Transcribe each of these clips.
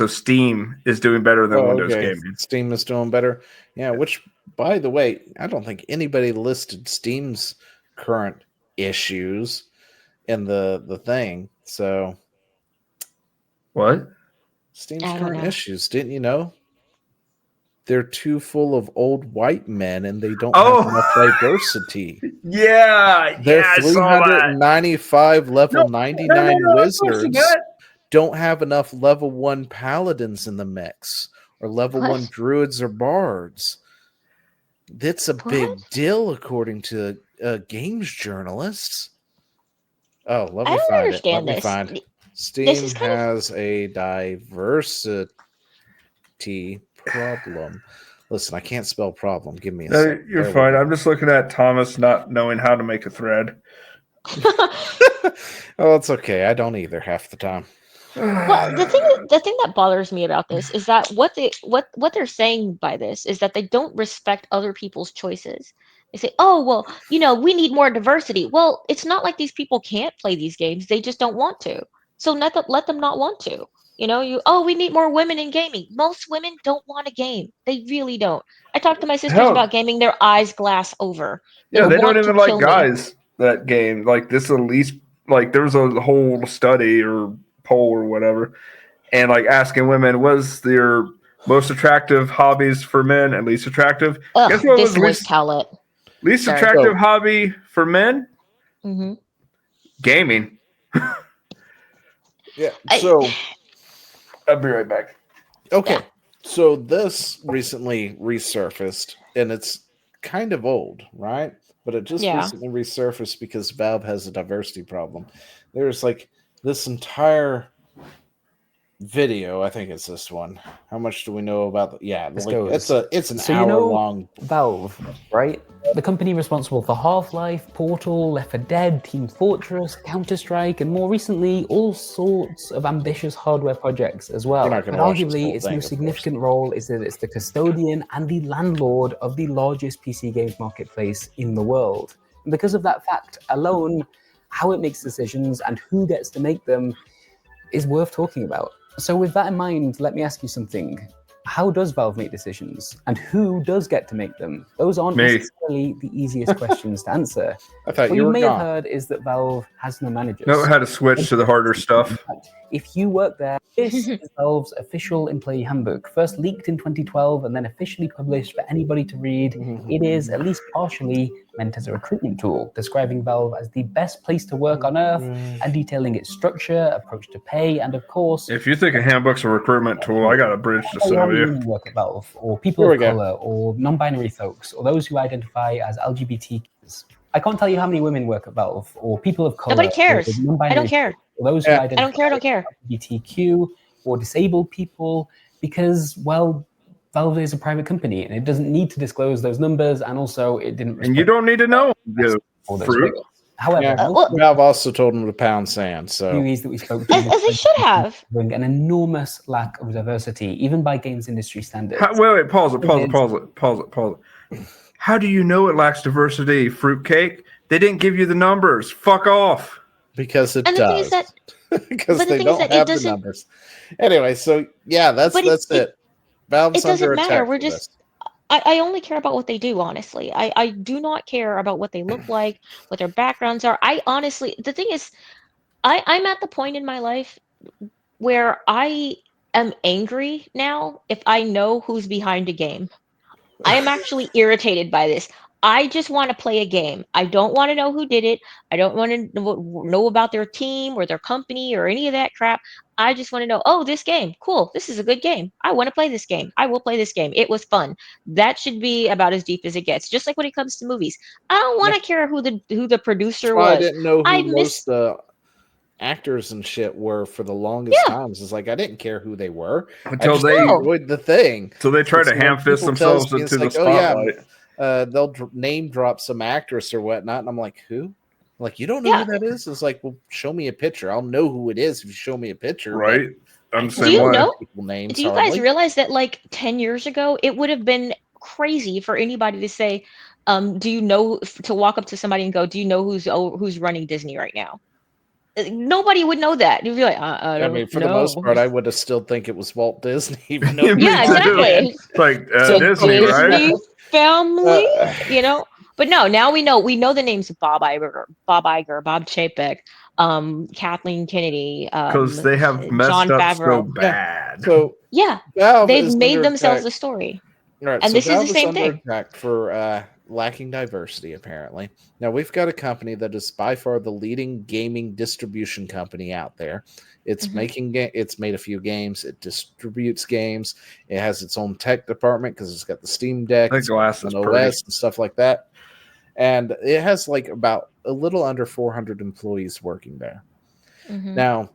So Steam is doing better than Windows okay. gaming. Steam is doing better. Yeah, which, by the way, I don't think anybody listed Steam's current issues in the thing. So What? Steam's I don't current know. issues, didn't you know? They're too full of old white men and they don't have enough diversity. Yeah, Their I saw that. 395 level 99 I posted wizards that. don't have enough level 1 paladins in the mix or level What? 1 druids or bards. That's a big deal according to games journalists. Oh, let I me don't find understand it. Let me this. find. This Steam is kind of has a diversity problem. Listen, I can't spell problem. Give me a No, second. you're There we fine. go. I'm just looking at Thomas not knowing how to make a thread. Oh, it's okay. I don't either half the time. well, the thing that bothers me about this is that what they're saying by this is that they don't respect other people's choices. They say, "Oh, well, we need more diversity." Well, it's not like these people can't play these games; they just don't want to. So let them not want to. We need more women in gaming. Most women don't want a game. They really don't. I talk to my sisters about Hell, gaming; their eyes glass over. They yeah, they don't want to even like kill me. guys that game. Like this, at least like there was a whole study or poll or whatever, and like asking women was their most attractive hobbies for men and least attractive. Guess Ugh, what this was voice palette. least Sorry. attractive hobby for men? hmm Gaming. Yeah. I, So I'll be right back. okay. Yeah. So this recently resurfaced, and it's kind of old, right? But it just Yeah. recently resurfaced because Valve has a diversity problem. There's like this entire video. I think it's this one. How much do we know about? This Like goes. it's an So hour long. Valve, right? The company responsible for Half-Life, Portal, Left 4 Dead, Team Fortress, Counter-Strike, and more recently, all sorts of ambitious hardware projects as well. We're not But gonna watch this arguably, whole its thing, most of course. significant role is that it's the custodian and the landlord of the largest PC games marketplace in the world. And because of that fact alone, how it makes decisions and who gets to make them is worth talking about. So with that in mind, let me ask you something. How does Valve make decisions? And who does get to make them? Those aren't Me. necessarily the easiest questions to answer. I thought What you you were may have gone. heard is that Valve has no managers. No, how to switch to the harder stuff. If you work there, this is Valve's official employee handbook, first leaked in 2012 and then officially published for anybody to read. It is, at least partially, meant as a recruitment tool, describing Valve as the best place to work on Earth and detailing its structure, approach to pay, and of course... If you think a handbook's a recruitment tool, I got a bridge to how sell many you. women work at Valve, or people Here we of go. color, or non-binary folks, or those who identify as LGBTQs. I can't tell you how many women work at Valve, or people of color, Nobody cares. or non-binary I don't care. folks, or those who Yeah. identify I don't care. as LGBTQ, or disabled people, because, well, Valve is a private company, and it doesn't need to disclose those numbers, and also it didn't... And you don't need to know. You all those fruit. figures. However, Yeah. most Valve also told him to pound sand. So interviewees that we spoke to As they should have. bring an enormous lack of diversity, even by games industry standards. Wait, pause it. How do you know it lacks diversity, fruitcake? They didn't give you the numbers. Fuck off. because it And the thing does. is that because but the they thing is don't that it have the doesn't- numbers. Anyway, so yeah, that's But it. Valve's it doesn't under matter. attack We're for just this. I only care about what they do, honestly. I do not care about what they look like, what their backgrounds are. I honestly, the thing is, I'm at the point in my life where I am angry now if I know who's behind a game. I am actually irritated by this. I just want to play a game. I don't want to know who did it. I don't want to know about their team or their company or any of that crap. I just want to know, oh, this game, cool. This is a good game. I want to play this game. I will play this game. It was fun. That should be about as deep as it gets. Just like when it comes to movies, I don't want to care who the producer That's why I was. didn't know I who miss most actors and shit were for the longest Yeah. times. It's like I didn't care who they were. Until I just they enjoyed the thing. so they try to It's when ham-fist people tells themselves me, into it's the like, oh, yeah, spotlight. they'll name drop some actress or whatnot, and I'm like, who? Like, you don't know Yeah. who that is? It's like, well, show me a picture. I'll know who it is if you show me a picture. but Right? I I'm the can't same Do you way. know- people names. Do you guys hardly. realize that like 10 years ago, it would have been crazy for anybody to say, do you know, to walk up to somebody and go, do you know who's running Disney right now? nobody would know that. You'd be like, I I don't mean, for the most know. part, I would have still think it was Walt Disney. Even though Me Yeah, too. exactly. It's like The Disney, right? Disney family, Uh, But no, now we know the names of Bob Iger, Bob Chapek, Kathleen Kennedy, Because they have messed John up so Favreau. yeah. bad. So Yeah, Valve they've is made under themselves attack. a story, All right, and so this is the Valve is same under thing. attack for lacking diversity, apparently. Now, we've got a company that is by far the leading gaming distribution company out there. It's Mhm. it's made a few games, it distributes games, it has its own tech department because it's got the Steam Deck, The it's got glass its is own pretty. OS and stuff like that. And it has like about a little under 400 employees working there. Mhm. Now,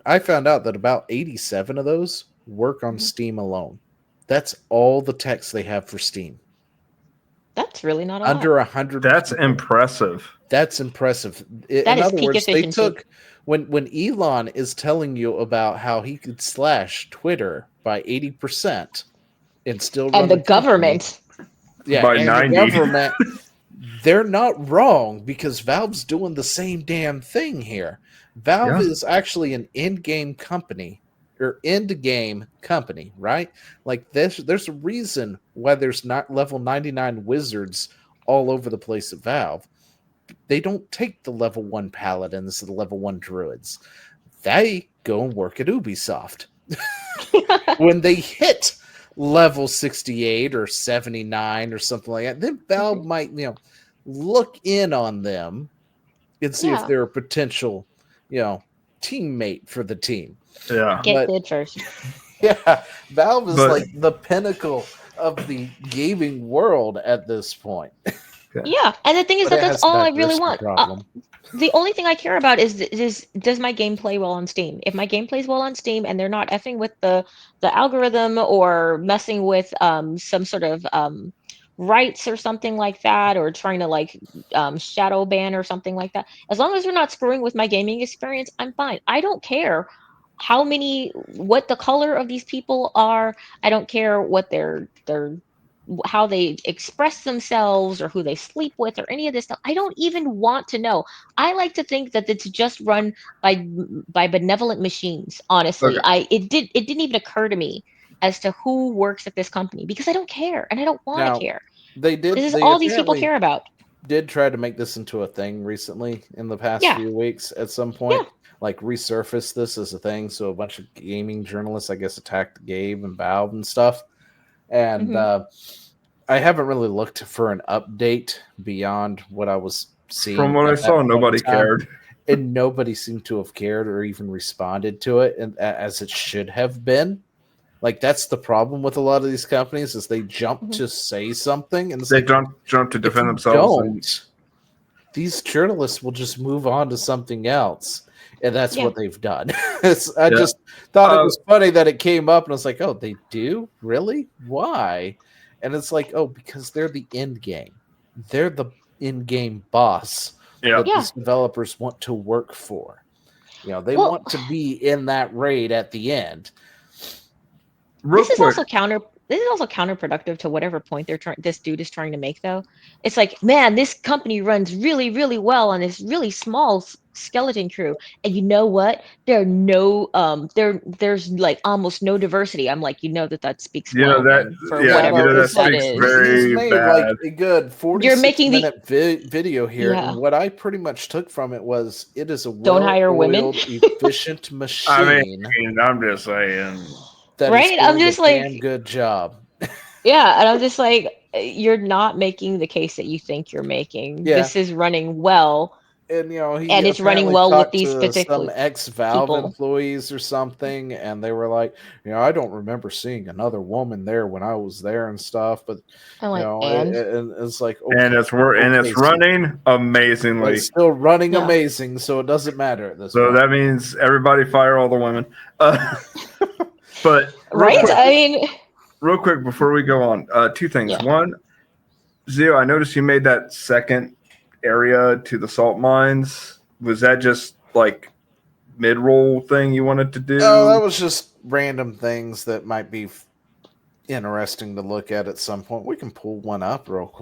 I found out that about 87 of those work on Mhm. Steam alone. That's all the techs they have for Steam. That's really not a lot. Under 100 That's people. impressive. That's impressive. That In is other peak words, they efficiency. took when Elon is telling you about how he could slash Twitter by 80% and still run And the the company. government. Yeah, By and 90. the government, they're not wrong because Valve's doing the same damn thing here. Valve Yeah. is actually an in-game company or end-game company, right? Like there's a reason why there's not level 99 wizards all over the place at Valve. They don't take the level 1 paladins, the level 1 druids. They go and work at Ubisoft. When they hit level 68 or 79 or something like that, then Valve might, look in on them and see if Yeah. they're a potential, teammate for the team. Yeah. Get But bid first. yeah, Valve is But- like the pinnacle of the gaming world at this point. Yeah, and the thing is But that it that's has a all I really diversity want. problem. The only thing I care about is does my game play well on Steam? If my game plays well on Steam and they're not effing with the algorithm or messing with some sort of rights or something like that, or trying to like shadow ban or something like that, as long as they're not screwing with my gaming experience, I'm fine. I don't care what the color of these people are. I don't care what their how they express themselves or who they sleep with or any of this stuff. I don't even want to know. I like to think that it's just run by benevolent machines. Honestly, Okay. it didn't even occur to me as to who works at this company because I don't care and I don't want to Now, care. they This is they all these people apparently care about. did try to make this into a thing recently in the past Yeah, few weeks at some yeah. point, like resurface this as a thing. So a bunch of gaming journalists, I guess, attacked Gabe and Valve and stuff. And Hmm. I haven't really looked for an update beyond what I was seeing From what I at that saw, point in nobody time. cared. And nobody seemed to have cared or even responded to it, and as it should have been. Like that's the problem with a lot of these companies is they jump to say something, and it's They like jump to if defend you themselves. don't, these journalists will just move on to something else, and that's Yeah. what they've done. I Yeah. just thought it was funny that it came up, and I was like, "Oh, they do really? Why?" And it's like, "Oh, because they're the end game. They're the in-game boss Yeah. that Yeah. these developers want to work for. They Well, want to be in that raid at the end." Real this is quick. also counterproductive to whatever point this dude is trying to make, though. It's like, man, this company runs really, really well on this really small skeleton crew, and you know what? There's like almost no diversity. I'm like, that speaks You know well that. then for Yeah. You know whatever that It's like that speaks is. he's very made like bad. a good You're 46 making the minute video here, Yeah. and what I pretty much took from it was it is a Don't hire women. well-oiled, efficient I machine mean, I'm just saying. that is Right? I'm doing a just like, damn good job. yeah, and I'm just like, you're not making the case that you think you're making. Yeah, This is running well, and he and it's running apparently well with talked these to some particular ex-Valve people. employees or something, and they were like, I don't remember seeing another woman there when I was there and stuff, but I'm like, and and it's like, And okay, it's so running amazingly. it's still running Yeah. amazing, so it doesn't matter at this So point. that means everybody fire all the women. But right? I mean, real quick before we go on, two things. Yeah. One, Zio, I noticed you made that second area to the salt mines. Was that just like mid-roll thing you wanted to do? Oh, that was just random things that might be interesting to look at some point. We can pull one up real quick.